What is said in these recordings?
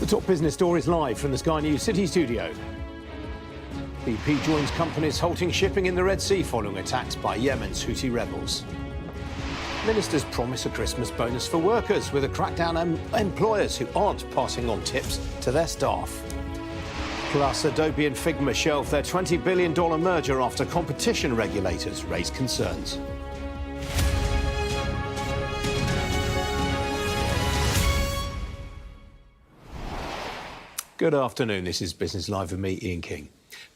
The top business stories live from the Sky News City studio. BP joins companies halting shipping in the Red Sea following attacks by Yemen's Houthi rebels. Ministers promise a Christmas bonus for workers with a crackdown on employers who aren't passing on tips to their staff. Plus, Adobe and Figma shelve their $20 billion merger after competition regulators raise concerns. Good afternoon. This is Business Live with me, Ian King.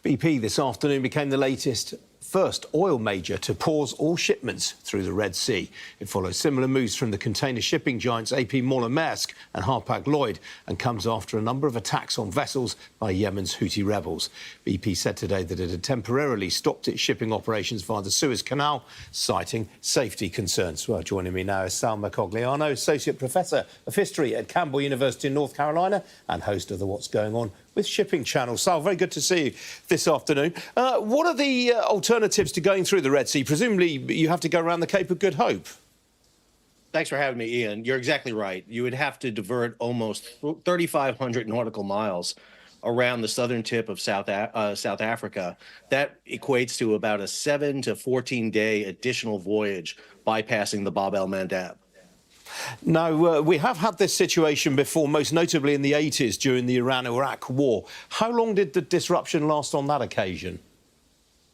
BP this afternoon became the first oil major to pause all shipments through the Red Sea. It follows similar moves from the container shipping giants AP Moller Maersk and Hapag-Lloyd and comes after a number of attacks on vessels by Yemen's Houthi rebels. BP said today that it had temporarily stopped its shipping operations via the Suez Canal, citing safety concerns. Well, joining me now is Salma Cogliano, Associate Professor of History at Campbell University in North Carolina and host of the What's Going On with Shipping Channel. Sal, very good to see you this afternoon. What are the alternatives to going through the Red Sea? Presumably you have to go around the Cape of Good Hope. Thanks for having me, Ian. You're exactly right. You would have to divert almost 3,500 nautical miles around the southern tip of South Africa. That equates to about a 7 to 14-day additional voyage bypassing the Bab el-Mandab. Now, we have had this situation before, most notably in the 80s during the Iran-Iraq war. How long did the disruption last on that occasion?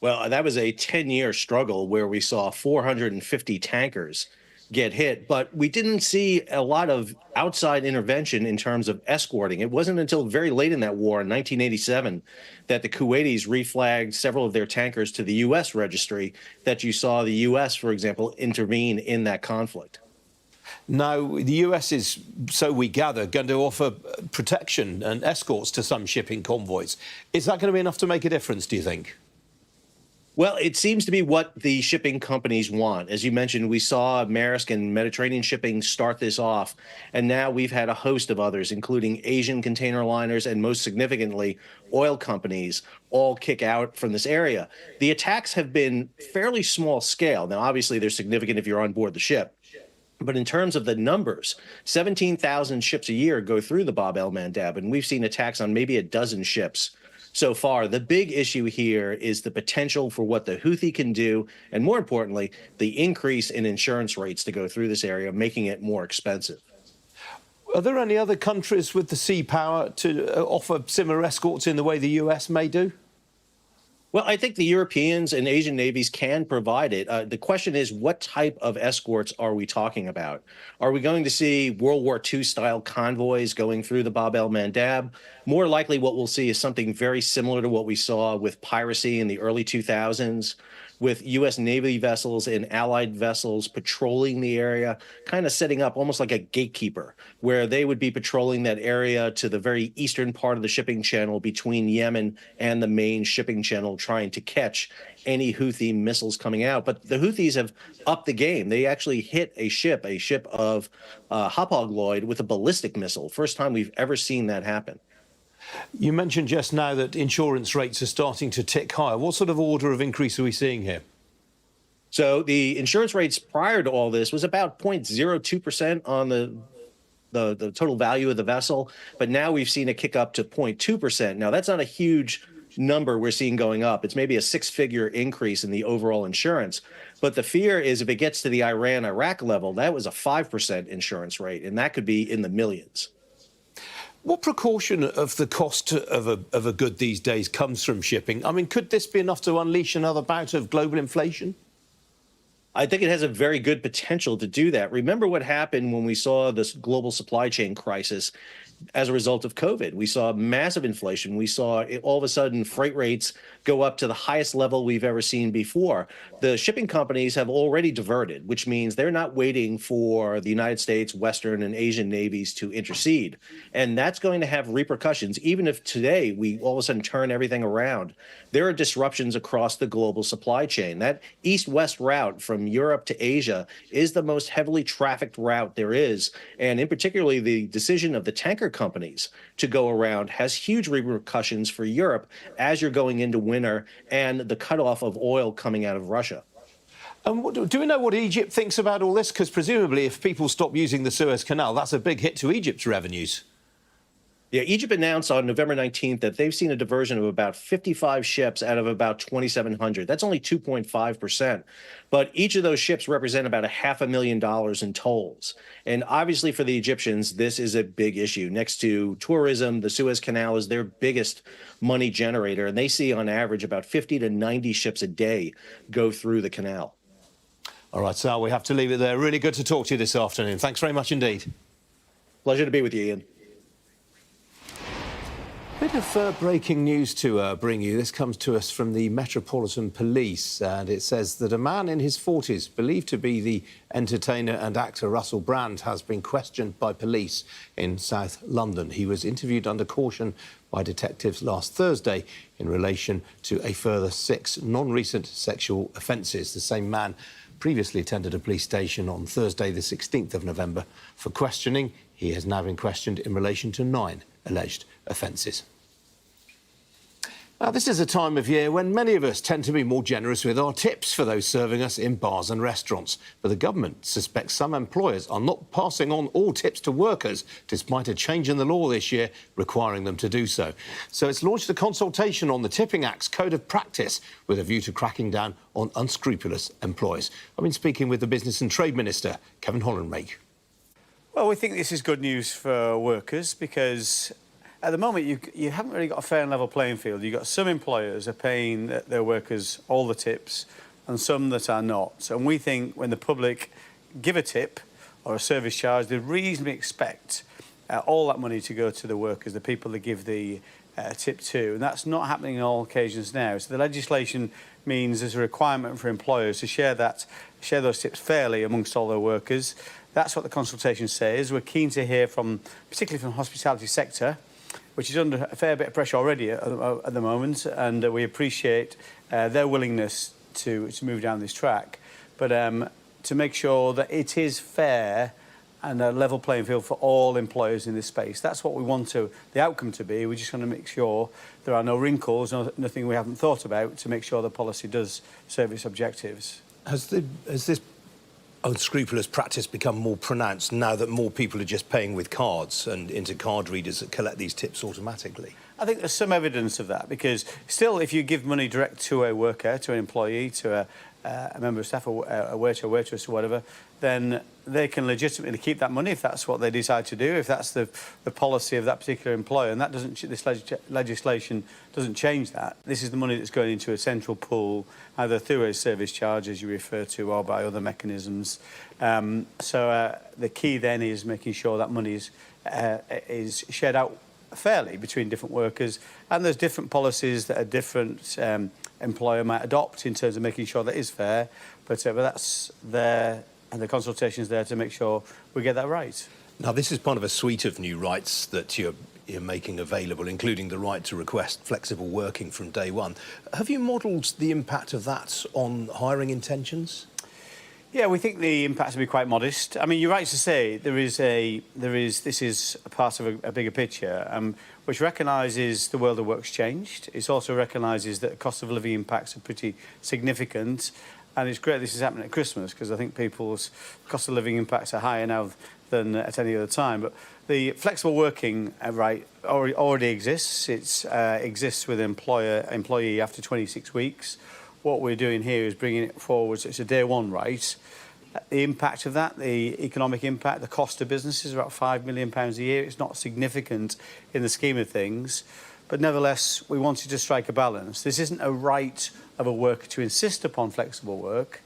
Well, that was a 10-year struggle where we saw 450 tankers get hit, but we didn't see a lot of outside intervention in terms of escorting. It wasn't until very late in that war in 1987 that the Kuwaitis reflagged several of their tankers to the U.S. registry that you saw the U.S., for example, intervene in that conflict. Now, the US is, so we gather, going to offer protection and escorts to some shipping convoys. Is that going to be enough to make a difference, do you think? Well, it seems to be what the shipping companies want. As you mentioned, we saw Maersk and Mediterranean shipping start this off, and now we've had a host of others, including Asian container liners and, most significantly, oil companies, all kick out from this area. The attacks have been fairly small scale. Now, obviously, they're significant if you're on board the ship. But in terms of the numbers, 17,000 ships a year go through the Bab el-Mandab, and we've seen attacks on maybe a dozen ships so far. The big issue here is the potential for what the Houthi can do, and more importantly, the increase in insurance rates to go through this area, making it more expensive. Are there any other countries with the sea power to offer similar escorts in the way the US may do? Well, I think the Europeans and Asian navies can provide it. The question is, what type of escorts are we talking about? Are we going to see World War II-style convoys going through the Bab el-Mandab? More likely what we'll see is something very similar to what we saw with piracy in the early 2000s, with U.S. Navy vessels and allied vessels patrolling the area, kind of setting up almost like a gatekeeper, where they would be patrolling that area to the very eastern part of the shipping channel between Yemen and the main shipping channel, trying to catch any Houthi missiles coming out. But the Houthis have upped the game. They actually hit a ship of Hapag-Lloyd with a ballistic missile. First time we've ever seen that happen. You mentioned just now that insurance rates are starting to tick higher. What sort of order of increase are we seeing here? So the insurance rates prior to all this was about 0.02% on the total value of the vessel, but now we've seen it kick up to 0.2%. Now, that's not a huge number we're seeing going up. It's maybe a six-figure increase in the overall insurance. But the fear is if it gets to the Iran-Iraq level, that was a 5% insurance rate, and that could be in the millions. What proportion of the cost of a good these days comes from shipping? I mean, could this be enough to unleash another bout of global inflation? I think it has a very good potential to do that. Remember what happened when we saw this global supply chain crisis as a result of COVID. We saw massive inflation. We saw all of a sudden freight rates go up to the highest level we've ever seen before. The shipping companies have already diverted, which means they're not waiting for the United States, Western, and Asian navies to intercede. And that's going to have repercussions. Even if today we all of a sudden turn everything around, there are disruptions across the global supply chain. That east-west route from Europe to Asia is the most heavily trafficked route there is. And in particularly, the decision of the tanker companies to go around has huge repercussions for Europe as you're going into winter and the cutoff of oil coming out of Russia. Do we know what Egypt thinks about all this? Because presumably if people stop using the Suez Canal, that's a big hit to Egypt's revenues. Yeah, Egypt announced on November 19th that they've seen a diversion of about 55 ships out of about 2,700. That's only 2.5%. But each of those ships represent about $500,000 in tolls. And obviously for the Egyptians, this is a big issue. Next to tourism, the Suez Canal is their biggest money generator. And they see on average about 50 to 90 ships a day go through the canal. All right, Sal, we have to leave it there. Really good to talk to you this afternoon. Thanks very much indeed. Pleasure to be with you, Ian. Bit of breaking news to bring you. This comes to us from the Metropolitan Police, and it says that a man in his 40s, believed to be the entertainer and actor Russell Brand, has been questioned by police in South London. He was interviewed under caution by detectives last Thursday in relation to a further 6 non-recent sexual offences. The same man previously attended a police station on Thursday, the 16th of November, for questioning. He has now been questioned in relation to 9 alleged offences. Now, this is a time of year when many of us tend to be more generous with our tips for those serving us in bars and restaurants. But the government suspects some employers are not passing on all tips to workers, despite a change in the law this year requiring them to do so. So it's launched a consultation on the Tipping Act's Code of Practice with a view to cracking down on unscrupulous employers. I've been speaking with the Business and Trade Minister, Kevin Holland. Well, we think this is good news for workers because at the moment you haven't really got a fair and level playing field. You've got some employers are paying their workers all the tips and some that are not. And we think when the public give a tip or a service charge, they reasonably expect all that money to go to the workers, the people they give the tip to. And that's not happening on all occasions now. So the legislation means there's a requirement for employers to share those tips fairly amongst all their workers. That's what the consultation says. We're keen to hear from, particularly from the hospitality sector, which is under a fair bit of pressure already at the moment, and we appreciate their willingness to move down this track. But to make sure that it is fair and a level playing field for all employers in this space. That's what we want the outcome to be. We're just going to make sure there are no wrinkles, nothing we haven't thought about to make sure the policy does serve its objectives. Has this unscrupulous practice become more pronounced now that more people are just paying with cards and into card readers that collect these tips automatically? I think there's some evidence of that because still, if you give money direct to a worker, to an employee, to a member of staff, a waiter, a waitress, or whatever, then they can legitimately keep that money if that's what they decide to do, if that's the policy of that particular employer. And that this legislation doesn't change that. This is the money that's going into a central pool, either through a service charge, as you refer to, or by other mechanisms. So the key then is making sure that money is shared out fairly between different workers, and there's different policies that a different employer might adopt in terms of making sure that is fair, but that's there, and the consultation is there to make sure we get that right. Now, this is part of a suite of new rights that you're making available, including the right to request flexible working from day one. Have you modelled the impact of that on hiring intentions? Yeah, we think the impact will be quite modest. I mean, you're right to say this is a part of a bigger picture, which recognises the world of work's changed. It also recognises that cost of living impacts are pretty significant, and it's great this is happening at Christmas because I think people's cost of living impacts are higher now than at any other time. But the flexible working right already exists. It exists with employee after 26 weeks. What we're doing here is bringing it forward, so it's a day one right. The impact of that, the economic impact, the cost of business is about £5 million a year. It's not significant in the scheme of things, but nevertheless, we wanted to strike a balance. This isn't a right of a worker to insist upon flexible work.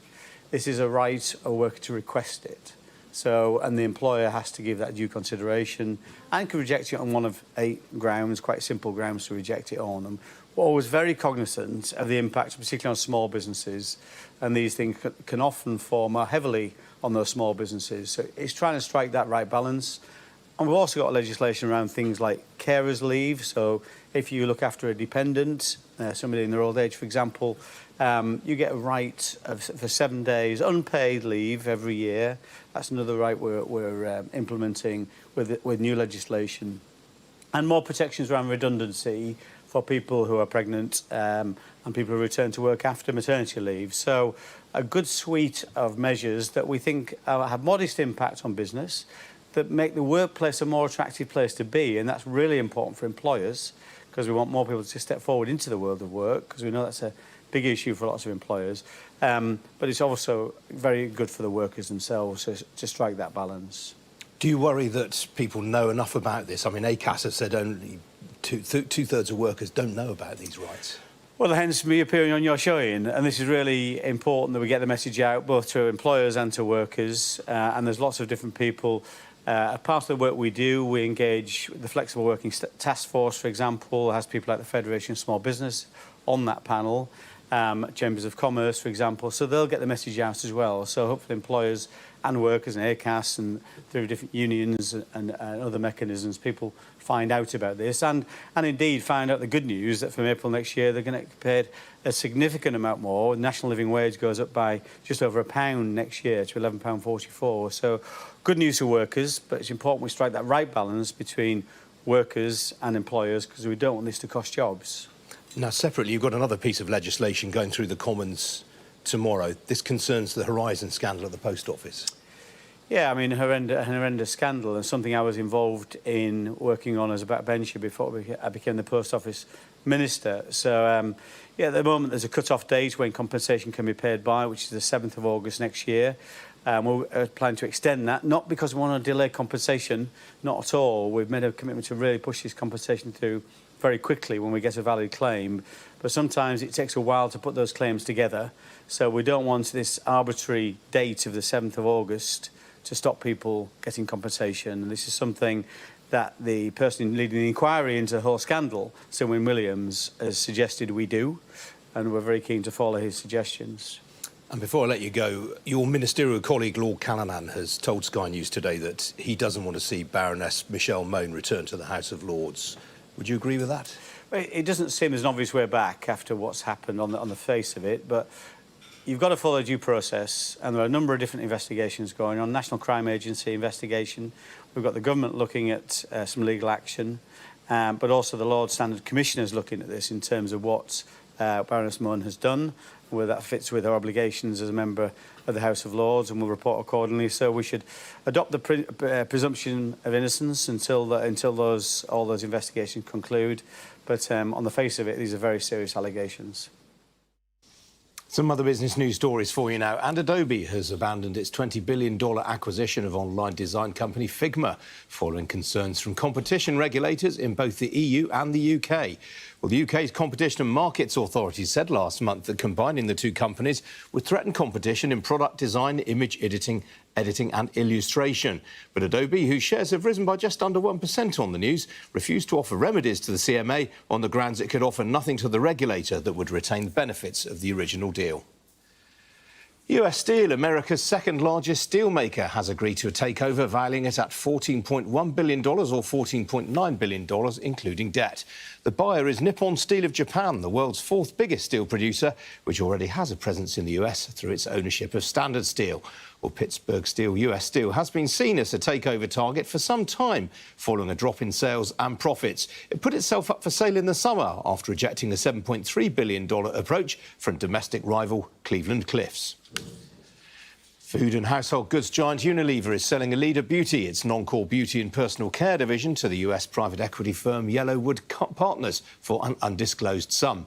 This is a right of a worker to request it. So, and the employer has to give that due consideration and can reject it on one of 8 grounds, quite simple grounds to reject it on. And we're always very cognizant of the impact, particularly on small businesses, and these things can often fall more heavily on those small businesses. So it's trying to strike that right balance. And we've also got legislation around things like carers leave. So if you look after a dependent, somebody in their old age, for example, you get a right for 7 days unpaid leave every year. That's another right we're implementing with new legislation. And more protections around redundancy for people who are pregnant and people who return to work after maternity leave. So a good suite of measures that we think have modest impact on business, that make the workplace a more attractive place to be, and that's really important for employers because we want more people to step forward into the world of work because we know that's a big issue for lots of employers. But it's also very good for the workers themselves to strike that balance. Do you worry that people know enough about this? I mean, ACAS has said only two-thirds of workers don't know about these rights. Well, hence me appearing on your show, Ian, and this is really important that we get the message out both to employers and to workers, and there's lots of different people. As part of the work we do, we engage the Flexible Working Task Force, for example, has people like the Federation of Small Business on that panel, Chambers of Commerce, for example, so they'll get the message out as well. So hopefully employers and workers and ACAS and through different unions and other mechanisms, people find out about this and indeed find out the good news that from April next year they're going to get paid a significant amount more. The national living wage goes up by just over £1 next year to £11.44. So good news for workers, but it's important we strike that right balance between workers and employers because we don't want this to cost jobs. Now, separately, you've got another piece of legislation going through the Commons tomorrow. This concerns the Horizon scandal at the Post Office. Yeah, I mean, an horrendous scandal and something I was involved in working on as a backbencher before I became the Post Office Minister. So, yeah, at the moment there's a cut-off date when compensation can be paid by, which is the 7th of August next year. We're planning to extend that, not because we want to delay compensation, not at all. We've made a commitment to really push this compensation through very quickly when we get a valid claim, but sometimes it takes a while to put those claims together. So we don't want this arbitrary date of the 7th of August to stop people getting compensation. And this is something that the person leading the inquiry into the whole scandal, Sir Win Williams, has suggested we do, and we're very keen to follow his suggestions. And before I let you go, your ministerial colleague Lord Callanan has told Sky News today that he doesn't want to see Baroness Michelle Mone return to the House of Lords. Would you agree with that? Well, it doesn't seem as an obvious way back after what's happened on the face of it, but you've got to follow due process, and there are a number of different investigations going on. National Crime Agency investigation. We've got the government looking at some legal action, but also the Lord Standard Commissioners looking at this in terms of what Baroness Mone has done, where that fits with her obligations as a member of the House of Lords, and we'll report accordingly. So we should adopt the presumption of innocence until all those investigations conclude. But on the face of it, these are very serious allegations. Some other business news stories for you now. And Adobe has abandoned its $20 billion acquisition of online design company Figma, following concerns from competition regulators in both the EU and the UK. Well, the UK's Competition and Markets Authority said last month that combining the two companies would threaten competition in product design, image editing and illustration. But Adobe, whose shares have risen by just under 1% on the news, refused to offer remedies to the CMA on the grounds it could offer nothing to the regulator that would retain the benefits of the original deal. US Steel, America's second-largest steelmaker, has agreed to a takeover valuing it at $14.1 billion or $14.9 billion, including debt. The buyer is Nippon Steel of Japan, the world's fourth biggest steel producer, which already has a presence in the US through its ownership of Standard Steel. Well, Pittsburgh Steel, US Steel, has been seen as a takeover target for some time, following a drop in sales and profits. It put itself up for sale in the summer after rejecting a $7.3 billion approach from domestic rival Cleveland Cliffs. Food and household goods giant Unilever is selling Elida Beauty, its non-core beauty and personal care division, to the US private equity firm Yellowwood Partners for an undisclosed sum.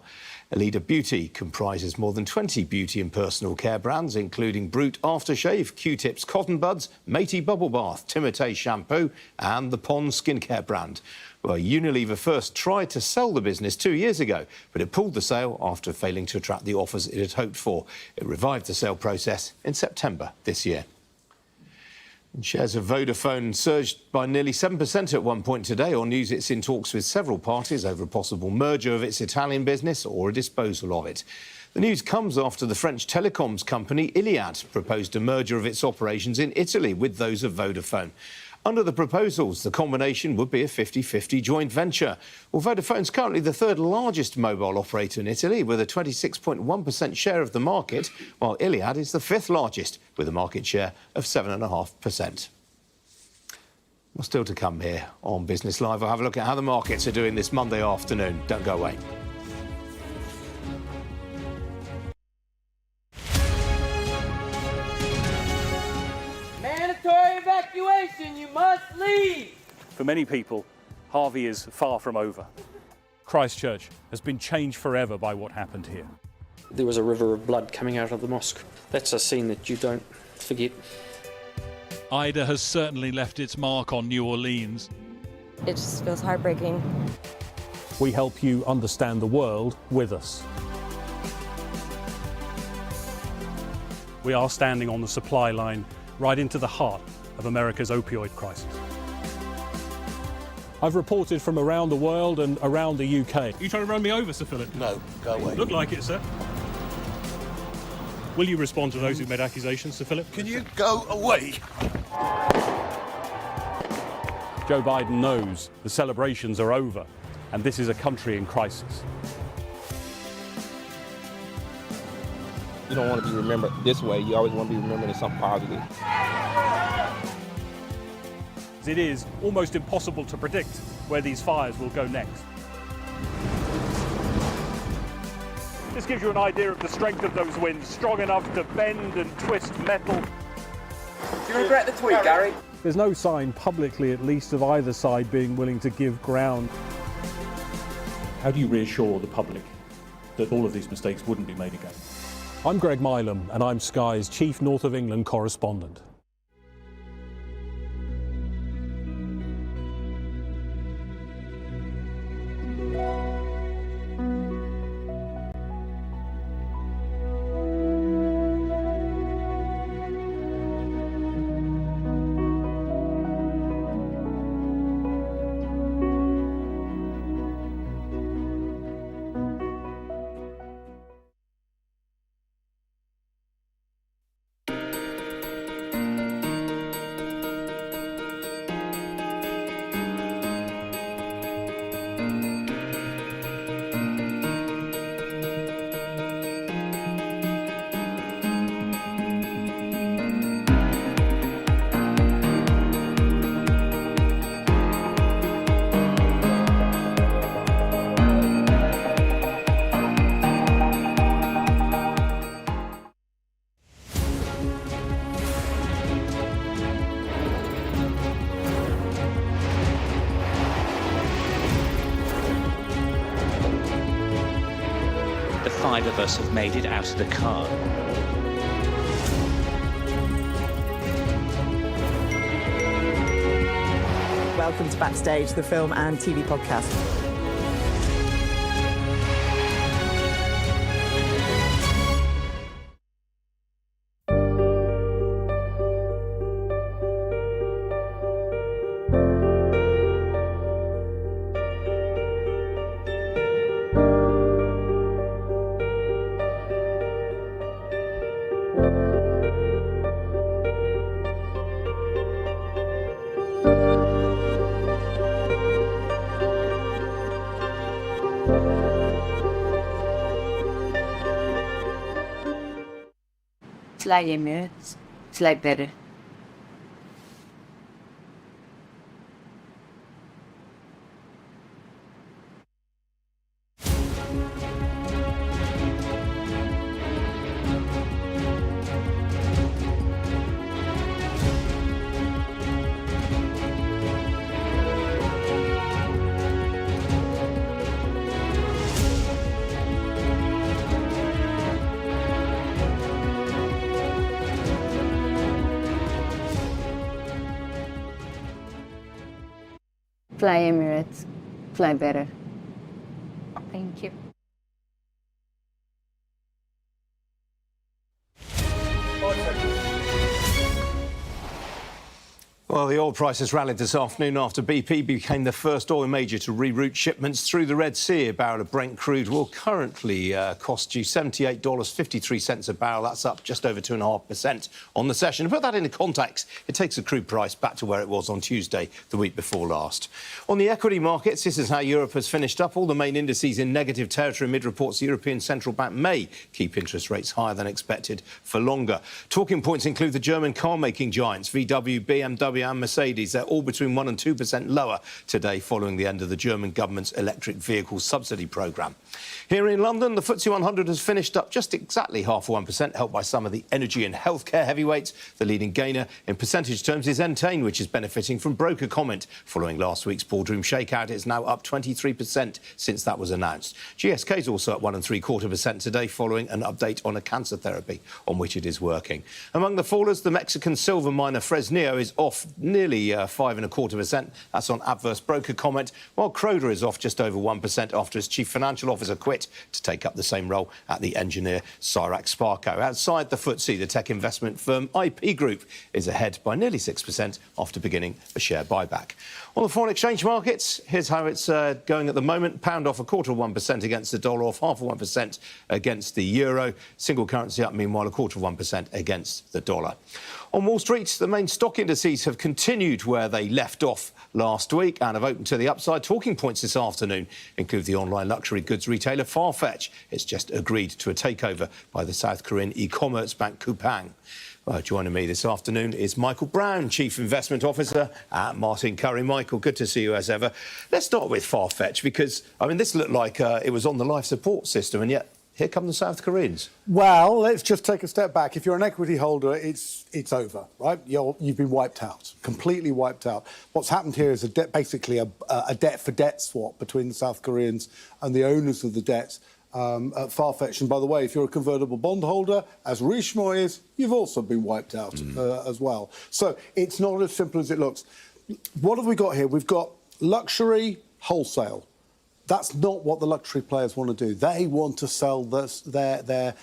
Elida Beauty comprises more than 20 beauty and personal care brands, including Brute Aftershave, Q-Tips Cotton Buds, Matey Bubble Bath, Timotei Shampoo and the Pond skincare brand. Well, Unilever first tried to sell the business 2 years ago, but it pulled the sale after failing to attract the offers it had hoped for. It revived the sale process in September this year. And shares of Vodafone surged by nearly 7% at one point today on news it's in talks with several parties over a possible merger of its Italian business or a disposal of it. The news comes after the French telecoms company Iliad proposed a merger of its operations in Italy with those of Vodafone. Under the proposals, the combination would be a 50-50 joint venture. Well, Vodafone's currently the third largest mobile operator in Italy with a 26.1% share of the market, while Iliad is the fifth largest with a market share of 7.5%. Well, still to come here on Business Live. We'll have a look at how the markets are doing this Monday afternoon. Don't go away. Mandatory evacuation, you must leave! For many people, Harvey is far from over. Christchurch has been changed forever by what happened here. There was a river of blood coming out of the mosque. That's a scene that you don't forget. Ida has certainly left its mark on New Orleans. It just feels heartbreaking. We help you understand the world with us. We are standing on the supply line right into the heart of America's opioid crisis. I've reported from around the world and around the UK. Are you trying to run me over, Sir Philip? No, go away. Look like it, sir. Will you respond to those who made accusations, Sir Philip? Can you go away? Joe Biden knows the celebrations are over, and this is a country in crisis. You don't want to be remembered this way. You always want to be remembered as something positive. It is almost impossible to predict where these fires will go next. This gives you an idea of the strength of those winds, strong enough to bend and twist metal. Do you regret the tweet, Gary? There's no sign, publicly at least, of either side being willing to give ground. How do you reassure the public that all of these mistakes wouldn't be made again? I'm Greg Milam, and I'm Sky's Chief North of England correspondent. Five of us have made it out of the car. Welcome to Backstage, the film and TV podcast. Fly Emirates. Fly better. Fly Emirates. Fly better. Thank you. Well, the oil prices rallied this afternoon after BP became the first oil major to reroute shipments through the Red Sea. A barrel of Brent crude will currently cost you $78.53 a barrel. That's up just over 2.5% on the session. To put that into context, it takes the crude price back to where it was on Tuesday, the week before last. On the equity markets, this is how Europe has finished up. All the main indices in negative territory amid reports the European Central Bank may keep interest rates higher than expected for longer. Talking points include the German car-making giants, VW, BMW, BMW and Mercedes. They're all between 1% and 2% lower today following the end of the German government's electric vehicle subsidy programme. Here in London, the FTSE 100 has finished up just exactly 0.5%, helped by some of the energy and healthcare heavyweights. The leading gainer in percentage terms is Entain, which is benefiting from broker comment. Following last week's boardroom shakeout, it's now up 23% since that was announced. GSK is also up 1.75% today following an update on a cancer therapy on which it is working. Among the fallers, the Mexican silver miner Fresnillo is off nearly 5.25%. That's on adverse broker comment, while Croda is off just over 1% after its chief financial officer quit to take up the same role at the engineer Cyrac Sparco. Outside the FTSE, the tech investment firm IP Group is ahead by nearly 6% after beginning a share buyback. On the foreign exchange markets, here's how it's going at the moment. Pound off 0.25% against the dollar, off 0.5% against the euro. Single currency up, meanwhile, 0.25% against the dollar. On Wall Street, the main stock indices have continued where they left off last week and have opened to the upside. Talking points this afternoon include the online luxury goods retailer Farfetch. It's just agreed to a takeover by the South Korean e-commerce bank Coupang. Joining me this afternoon is Michael Brown, Chief Investment Officer at Martin Currie. Michael, good to see you as ever. Let's start with Farfetch because, I mean, this looked like it was on the life support system and yet here come the South Koreans. Well, let's just take a step back. If you're an equity holder, it's over, right? You've been wiped out, completely wiped out. What's happened here is basically a debt-for-debt swap between the South Koreans and the owners of the debts at Farfetch. And by the way, if you're a convertible bond holder, as Richemont is, you've also been wiped out as well. So it's not as simple as it looks. What have we got here? We've got luxury wholesale. That's not what the luxury players want to do. They want to sell their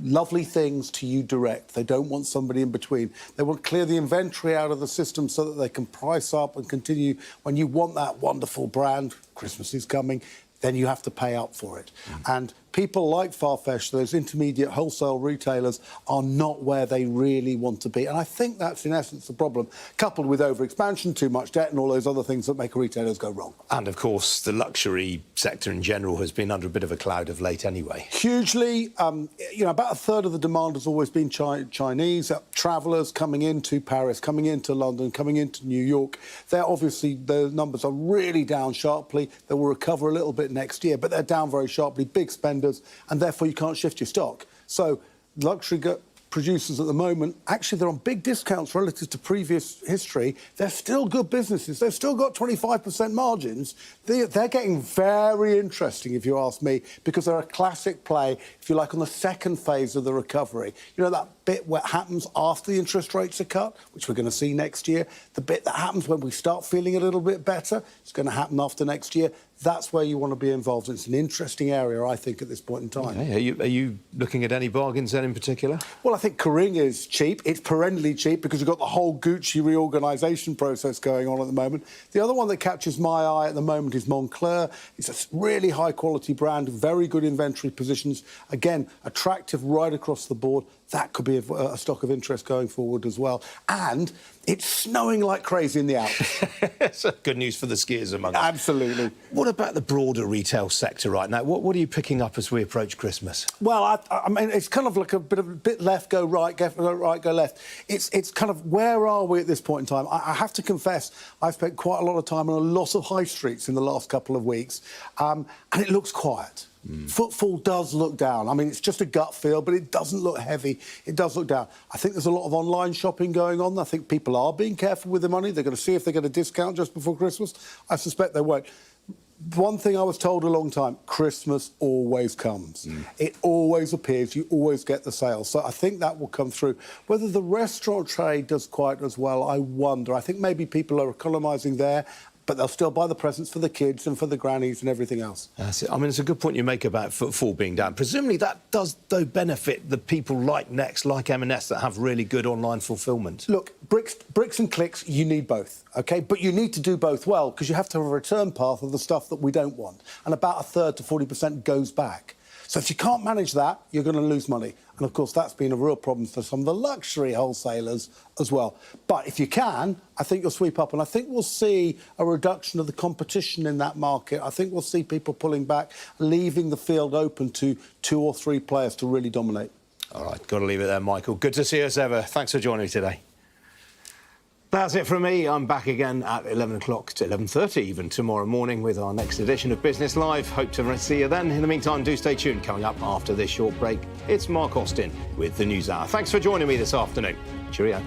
lovely things to you direct. They don't want somebody in between. They want to clear the inventory out of the system so that they can price up and continue. When you want that wonderful brand, Christmas is coming, then you have to pay up for it. And people like Farfetch, those intermediate wholesale retailers, are not where they really want to be. And I think that's, in essence, the problem, coupled with over-expansion, too much debt and all those other things that make retailers go wrong. And, of course, the luxury sector in general has been under a bit of a cloud of late anyway. Hugely. About a third of the demand has always been Chinese. Travellers coming into Paris, coming into London, coming into New York. The numbers are really down sharply. They will recover a little bit next year, but they're down very sharply. Big spenders, and therefore you can't shift your stock. So luxury producers at the moment, actually they're on big discounts relative to previous history. They're still good businesses. They've still got 25% margins. They're getting very interesting, if you ask me, because they're a classic play, if you like, on the second phase of the recovery. You know, that bit what happens after the interest rates are cut, which we're going to see next year, the bit that happens when we start feeling a little bit better, it's going to happen after next year. That's where you want to be involved. It's an interesting area, I think, at this point in time. Okay. Are you looking at any bargains then in particular? Well, I think Kering is cheap. It's perennially cheap because you've got the whole Gucci reorganisation process going on at the moment. The other one that catches my eye at the moment is Moncler. It's a really high-quality brand, very good inventory positions. Again, attractive right across the board. That could be a stock of interest going forward as well. And it's snowing like crazy in the Alps. That's good news for the skiers among us. Absolutely. What about the broader retail sector right now? What are you picking up as we approach Christmas? Well, I mean, it's kind of like a bit left, go right, go right, go left. It's kind of, where are we at this point in time? I have to confess, I've spent quite a lot of time on a lot of high streets in the last couple of weeks, and it looks quiet. Footfall does look down. I mean, it's just a gut feel, but it doesn't look heavy. It does look down. I think there's a lot of online shopping going on. I think people are being careful with their money. They're going to see if they get a discount just before Christmas. I suspect they won't. One thing I was told a long time, Christmas always comes. It always appears. You always get the sale. So I think that will come through. Whether the restaurant trade does quite as well, I wonder. I think maybe people are economising there, but they'll still buy the presents for the kids and for the grannies and everything else. That's it. I mean, it's a good point you make about footfall being down. Presumably that does, though, benefit the people like Next, like M&S, that have really good online fulfilment. Look, bricks and clicks, you need both, OK? But you need to do both well, because you have to have a return path of the stuff that we don't want. And about a third to 40% goes back. So if you can't manage that, you're going to lose money. And, of course, that's been a real problem for some of the luxury wholesalers as well. But if you can, I think you'll sweep up. And I think we'll see a reduction of the competition in that market. I think we'll see people pulling back, leaving the field open to 2 or 3 players to really dominate. All right, got to leave it there, Michael. Good to see you as ever. Thanks for joining me today. That's it from me. I'm back again at 11 o'clock to 11:30 even tomorrow morning with our next edition of Business Live. Hope to see you then. In the meantime, do stay tuned. Coming up after this short break, it's Mark Austin with the News Hour. Thanks for joining me this afternoon. Cheerio.